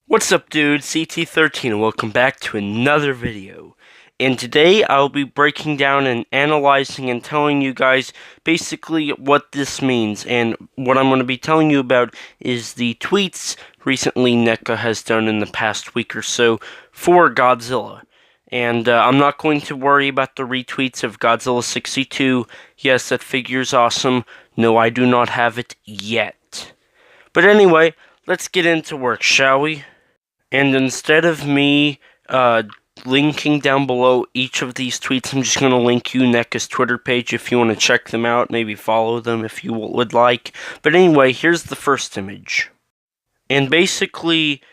What's up, dude? CT13 and welcome back to another video. And today I'll be breaking down and analyzing and telling you guys basically what this means. And what I'm going to be telling you about is the tweets recently NECA has done in the past week or so for Godzilla. And I'm not going to worry about the retweets of Godzilla 62. Yes, that figure's awesome. No, I do not have it yet. But anyway, let's get into work, shall we? And instead of me linking down below each of these tweets, I'm just going to link you NECA's Twitter page if you want to check them out. Maybe follow them if you would like. But anyway, here's the first image. And basically,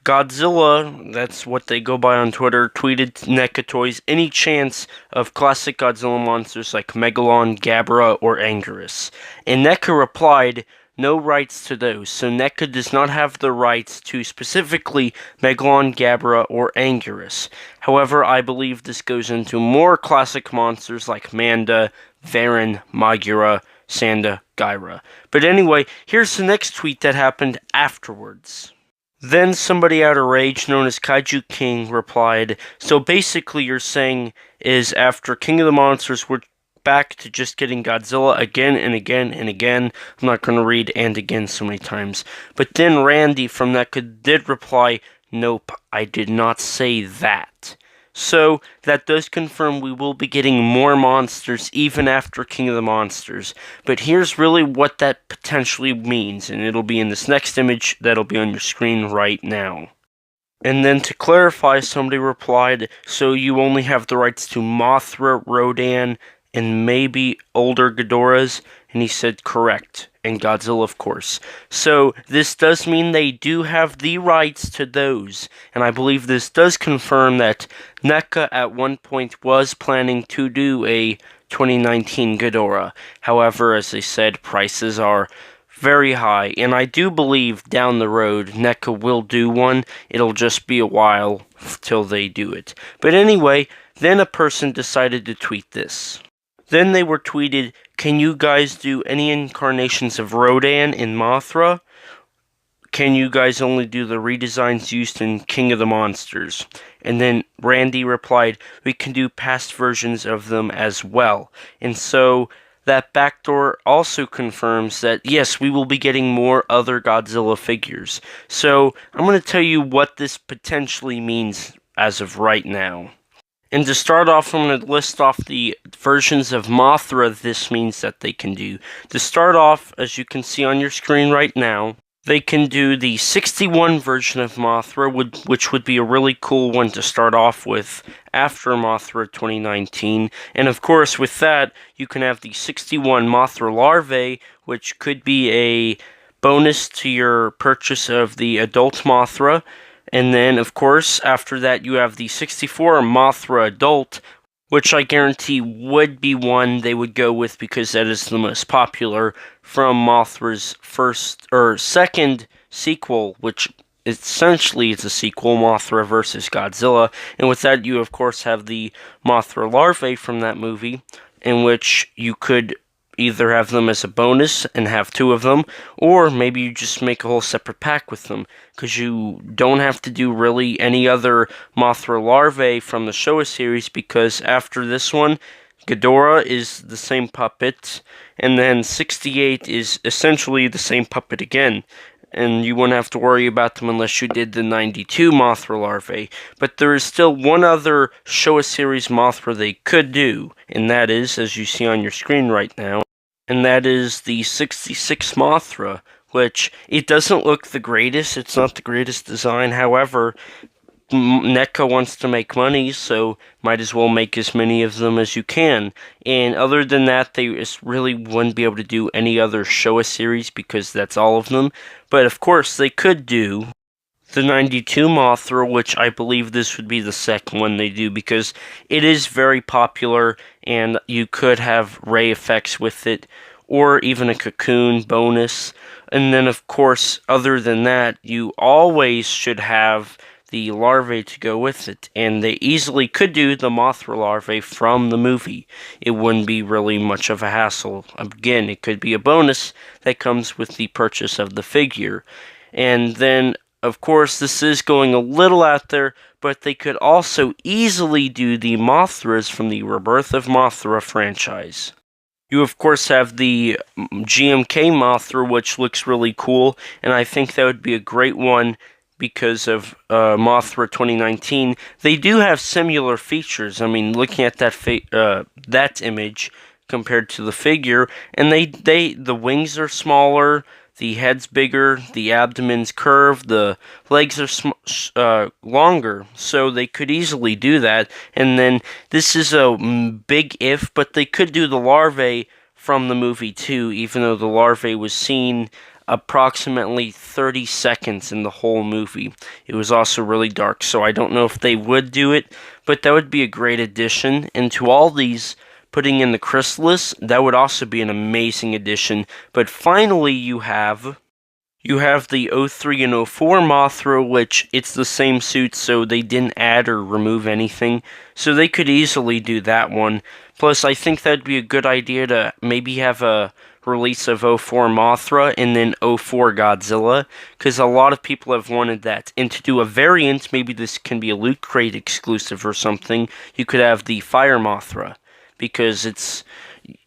Godzilla, that's what they go by on Twitter, tweeted NECA Toys any chance of classic Godzilla monsters like Megalon, Gabra, or Anguirus. And NECA replied, no rights to those, so NECA does not have the rights to specifically Megalon, Gabra, or Anguirus. However, I believe this goes into more classic monsters like Manda, Varan, Magura, Sanda, Gyra. But anyway, here's the next tweet that happened afterwards. Then somebody out of rage, known as Kaiju King, replied, so basically you're saying is after King of the Monsters, we're back to just getting Godzilla again and again and again. I'm not going to read "and again" so many times. But then Randy from NECA did reply, nope, I did not say that. So, that does confirm we will be getting more monsters even after King of the Monsters. But here's really what that potentially means, and it'll be in this next image that'll be on your screen right now. And then to clarify, somebody replied, so you only have the rights to Mothra, Rodan, and maybe older Ghidorahs, and he said correct, and Godzilla of course. So this does mean they do have the rights to those, and I believe this does confirm that NECA at one point was planning to do a 2019 Ghidorah. However, as I said, prices are very high, and I do believe down the road NECA will do one. It'll just be a while till they do it. But anyway, then a person decided to tweet this. Then they were tweeted, can you guys do any incarnations of Rodan in Mothra? Can you guys only do the redesigns used in King of the Monsters? And then Randy replied, we can do past versions of them as well. And so that backdoor also confirms that, yes, we will be getting more other Godzilla figures. So I'm going to tell you what this potentially means as of right now. And to start off, I'm going to list off the versions of Mothra this means that they can do. To start off, as you can see on your screen right now, they can do the 61 version of Mothra, which would be a really cool one to start off with after Mothra 2019. And of course, with that, you can have the 61 Mothra Larvae, which could be a bonus to your purchase of the adult Mothra. And then, of course, after that, you have the 64 Mothra Adult, which I guarantee would be one they would go with because that is the most popular from Mothra's second sequel, which essentially is a sequel, Mothra vs. Godzilla. And with that, you, of course, have the Mothra Larvae from that movie, in which you could either have them as a bonus and have two of them, or maybe you just make a whole separate pack with them, because you don't have to do really any other Mothra Larvae from the Showa series, because after this one, Ghidorah is the same puppet, and then 68 is essentially the same puppet again, and you wouldn't have to worry about them unless you did the 92 Mothra Larvae. But there is still one other Showa series Mothra they could do, and that is, as you see on your screen right now, and that is the 66 Mothra, which it doesn't look the greatest. It's not the greatest design. However, NECA wants to make money, so might as well make as many of them as you can. And other than that, they just really wouldn't be able to do any other Showa series because that's all of them. But of course, they could do the 92 Mothra, which I believe this would be the second one they do because it is very popular and you could have ray effects with it or even a cocoon bonus. And then, of course, other than that, you always should have the larvae to go with it, and they easily could do the Mothra larvae from the movie. It wouldn't be really much of a hassle. Again, it could be a bonus that comes with the purchase of the figure. And then of course, this is going a little out there, but they could also easily do the Mothras from the Rebirth of Mothra franchise. You, of course, have the GMK Mothra, which looks really cool, and I think that would be a great one because of Mothra 2019. They do have similar features. I mean, looking at that image compared to the figure, and the wings are smaller, the head's bigger, the abdomen's curved, the legs are longer, so they could easily do that. And then this is a big if, but they could do the larvae from the movie too, even though the larvae was seen approximately 30 seconds in the whole movie. It was also really dark, so I don't know if they would do it, but that would be a great addition. And to all these, putting in the Chrysalis, that would also be an amazing addition. But finally, you have the 03 and 04 Mothra, which it's the same suit, so they didn't add or remove anything. So they could easily do that one. Plus, I think that'd be a good idea to maybe have a release of 04 Mothra and then 04 Godzilla, because a lot of people have wanted that. And to do a variant, maybe this can be a Loot Crate exclusive or something, you could have the Fire Mothra, because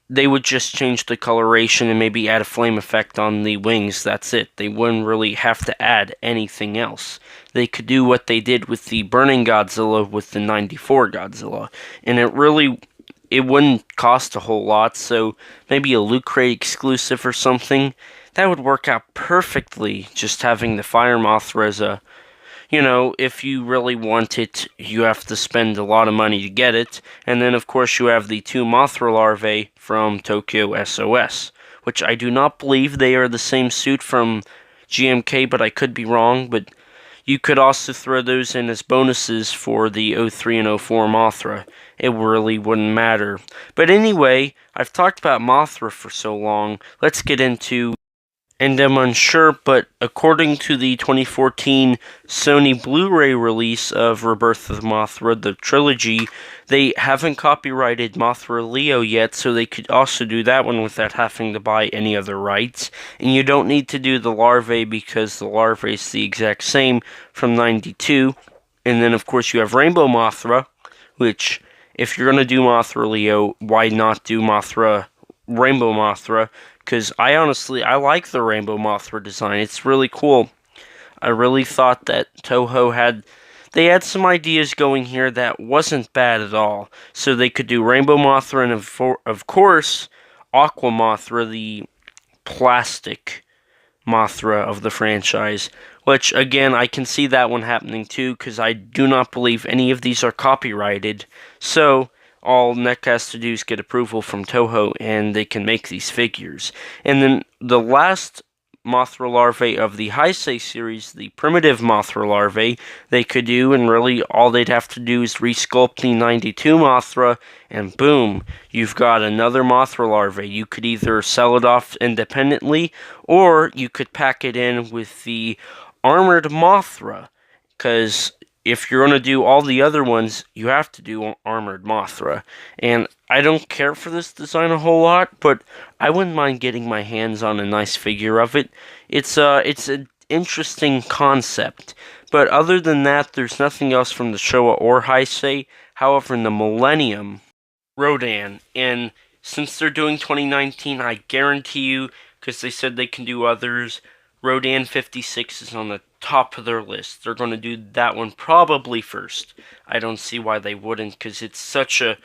they would just change the coloration and maybe add a flame effect on the wings. That's it. They wouldn't really have to add anything else. They could do what they did with the Burning Godzilla with the 94 Godzilla. And it wouldn't cost a whole lot, so maybe a Loot Crate exclusive or something. That would work out perfectly, just having the Fire Mothra as a... if you really want it, you have to spend a lot of money to get it. And then, of course, you have the 2 Mothra larvae from Tokyo SOS, which I do not believe they are the same suit from GMK, but I could be wrong. But you could also throw those in as bonuses for the 03 and 04 Mothra. It really wouldn't matter. But anyway, I've talked about Mothra for so long. Let's get into... And I'm unsure, but according to the 2014 Sony Blu-ray release of Rebirth of Mothra, the trilogy, they havenent copyrighted Mothra Leo yet, so they could also do that one without having to buy any other rights. And you don't need to do the larvae because the larvae is the exact same from 92. And then, of course, you have Rainbow Mothra, which, if you're going to do Mothra Leo, why not do Rainbow Mothra? Because I like the Rainbow Mothra design. It's really cool. I really thought that Toho had some ideas going here that wasn't bad at all. So they could do Rainbow Mothra and, of course, Aqua Mothra, the plastic Mothra of the franchise. Which, again, I can see that one happening too, because I do not believe any of these are copyrighted. So... all NECA has to do is get approval from Toho, and they can make these figures. And then the last Mothra larvae of the Heisei series, the primitive Mothra larvae, they could do, and really all they'd have to do is resculpt the 92 Mothra, and boom, you've got another Mothra larvae. You could either sell it off independently, or you could pack it in with the Armored Mothra, because... if you're going to do all the other ones, you have to do Armored Mothra. And I don't care for this design a whole lot, but I wouldn't mind getting my hands on a nice figure of it. It's an interesting concept. But other than that, there's nothing else from the Showa or Heisei. However, in the Millennium, Rodan. And since they're doing 2019, I guarantee you, because they said they can do others, Rodan 56 is on the top of their list. They're going to do that one probably first. I don't see why they wouldn't, because it's such a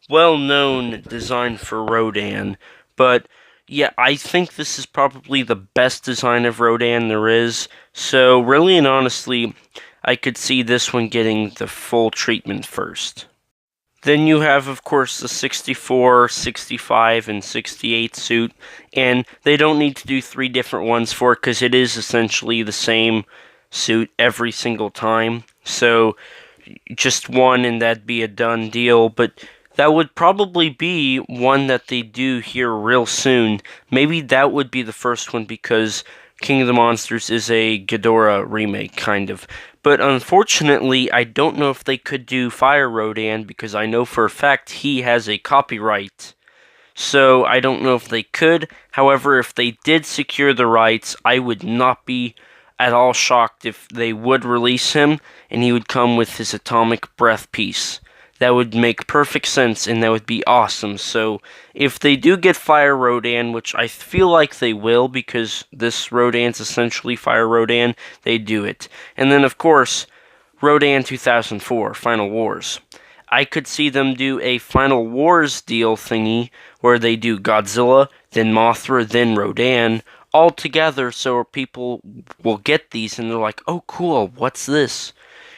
well-known design for Rodan. But yeah, I think this is probably the best design of Rodan there is. So really and honestly, I could see this one getting the full treatment first. Then you have, of course, the 64, 65, and 68 suit, and they don't need to do 3 different ones for it, because it is essentially the same suit every single time. So, just one, and that'd be a done deal, but that would probably be one that they do here real soon. Maybe that would be the first one, because King of the Monsters is a Ghidorah remake, kind of. But unfortunately, I don't know if they could do Fire Rodan, because I know for a fact he has a copyright. So I don't know if they could. However, if they did secure the rights, I would not be at all shocked if they would release him and he would come with his atomic breath piece. That would make perfect sense and that would be awesome. So if they do get Fire Rodan, which I feel like they will because this Rodan's essentially Fire Rodan, they do it. And then of course, Rodan 2004, Final Wars. I could see them do a Final Wars deal thingy where they do Godzilla, then Mothra, then Rodan, all together so people will get these and they're like, oh cool, what's this?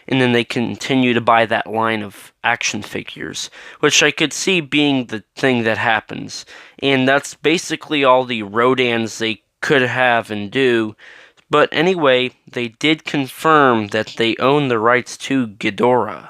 And then they continue to buy that line of action figures, which I could see being the thing that happens. And that's basically all the Rodans they could have and do. But anyway, they did confirm that they own the rights to Ghidorah.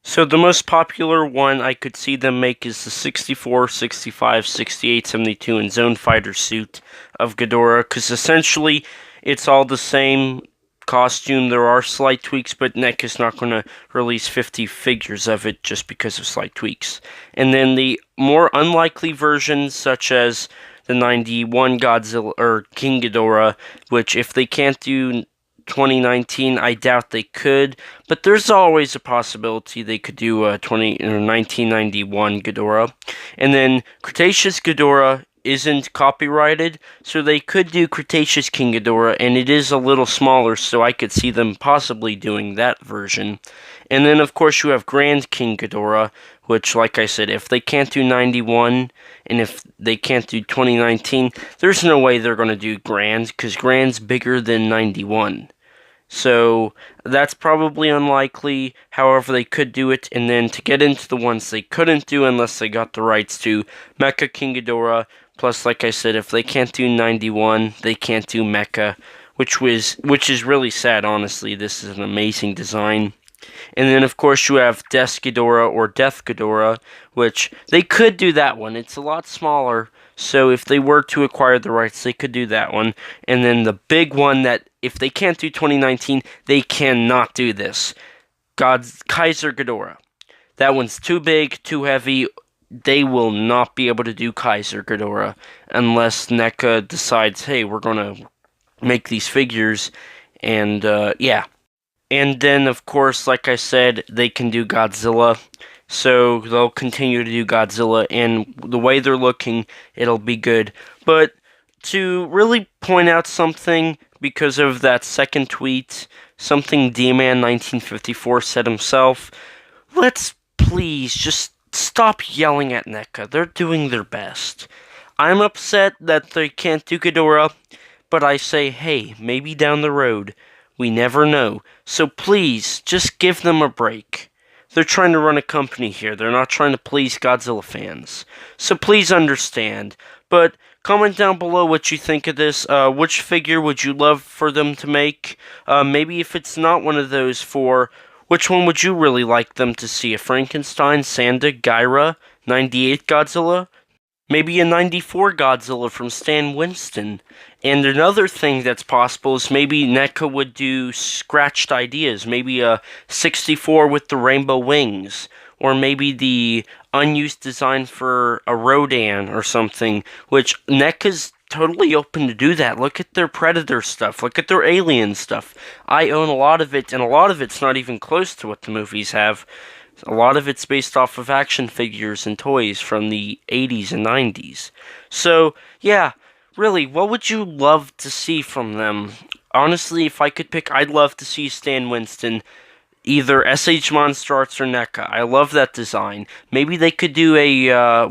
So the most popular one I could see them make is the 64, 65, 68, 72, and Zone Fighter suit of Ghidorah, because essentially it's all the same costume. There are slight tweaks, but NECA's not going to release 50 figures of it just because of slight tweaks. And then the more unlikely versions, such as the 91 Godzilla or King Ghidorah, which if they can't do 2019, I doubt they could, but there's always a possibility they could do a 1991 Ghidorah. And then Cretaceous Ghidorah isn't copyrighted, so they could do Cretaceous King Ghidorah, and it is a little smaller, so I could see them possibly doing that version. And then, of course, you have Grand King Ghidorah, which, like I said, if they can't do 91, and if they can't do 2019, there's no way they're going to do Grand, because Grand's bigger than 91. So, that's probably unlikely. However, they could do it. And then to get into the ones they couldn't do unless they got the rights to Mecha King Ghidorah. Plus, like I said, if they can't do 91, they can't do Mecha, which is really sad, honestly. This is an amazing design. And then, of course, you have Death Ghidorah or Death Ghidorah, which they could do that one. It's a lot smaller, so if they were to acquire the rights, they could do that one. And then the big one that, if they can't do 2019, they cannot do this. Kaiser Ghidorah. That one's too big, too heavy. They will not be able to do Kaiser Ghidorah unless NECA decides, hey, we're going to make these figures. And, yeah. And then, of course, like I said, they can do Godzilla. So they'll continue to do Godzilla. And the way they're looking, it'll be good. But to really point out something, because of that second tweet, something D-Man 1954 said himself, let's please just stop yelling at NECA. They're doing their best. I'm upset that they can't do Ghidorah, but I say, hey, maybe down the road. We never know. So please, just give them a break. They're trying to run a company here. They're not trying to please Godzilla fans. So please understand. But comment down below what you think of this. Which figure would you love for them to make? Maybe if it's not one of those four, which one would you really like them to see? A Frankenstein, Sanda, Gyra, 98 Godzilla? Maybe a 94 Godzilla from Stan Winston. And another thing that's possible is maybe NECA would do scratched ideas. Maybe a 64 with the rainbow wings. Or maybe the unused design for a Rodan or something. Which NECA's totally open to do that. Look at their Predator stuff. Look at their Alien stuff. I own a lot of it, and a lot of it's not even close to what the movies have. A lot of it's based off of action figures and toys from the 80s and 90s. So, yeah, really, what would you love to see from them? Honestly, if I could pick, I'd love to see Stan Winston, either SH Monster Arts or NECA. I love that design. Maybe they could do a,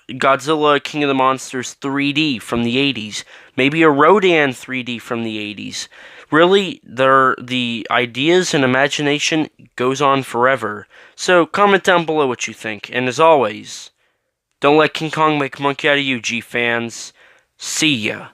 Godzilla King of the Monsters 3D from the 80s. Maybe a Rodan 3D from the 80s. Really, the ideas and imagination goes on forever. So, comment down below what you think. And as always, don't let King Kong make a monkey out of you, G-fans. See ya.